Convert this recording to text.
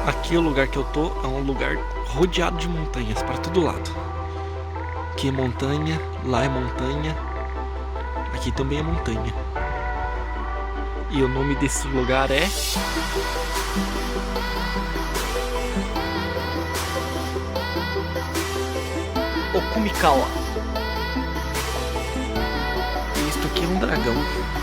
Aqui o lugar que eu tô é um lugar rodeado de montanhas para todo lado. Aqui é montanha, lá é montanha, aqui também é montanha. E o nome desse lugar é Okumikawa. E isto aqui é um dragão.